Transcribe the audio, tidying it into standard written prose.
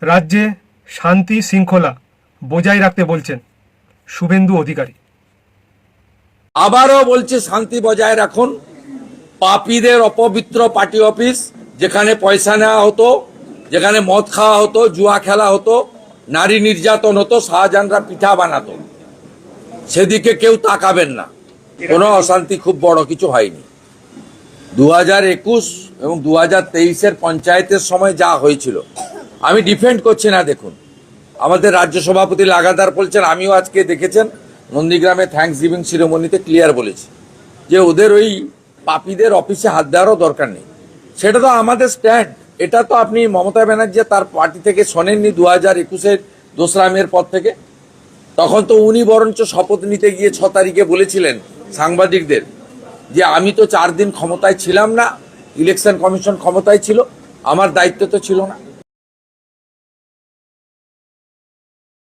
রাজ্যে শান্তি শৃঙ্খলা বজায় রাখতে বলছেন শুভেন্দু অধিকারী। আবারও বলছে শান্তি বজায় রাখুন। পাপীদের অপবিত্র পার্টি অফিস, যেখানে পয়সা নেওয়া হতো, যেখানে মদ খাওয়া হতো, জুয়া খেলা হতো, নারী নির্যাতন হতো, শাহজাহানরা পিঠা বানাতো, সেদিকে কেউ তাকাবেন না। কোনো অশান্তি খুব বড় কিছু হয়নি। 2021 এবং 2023-এর পঞ্চায়েতের সময় যা হয়েছিল, আমি ডিফেন্ড করছি না। দেখুন, আমাদের রাজ্য সভাপতি লাগাতার বলছেন, আমিও আজকে দেখেছেন নন্দীগ্রামে থ্যাঙ্কস গিভিং সিরিমনিতে ক্লিয়ার বলেছি যে ওদের ওই পাপীদের অফিসে হাত দেওয়ারও দরকার নেই। সেটা তো আমাদের স্ট্যান্ড। এটা তো আপনি মমতা ব্যানার্জি তার পার্টি থেকে শোনেননি 2021-এর 2রা মের পর থেকে। তখন তো উনি বরঞ্চ শপথ নিতে গিয়ে 6 তারিখে বলেছিলেন সাংবাদিকদের যে আমি তো 4 দিন ক্ষমতায় ছিলাম না, ইলেকশন কমিশন ক্ষমতায় ছিল, আমার দায়িত্ব তো ছিল না।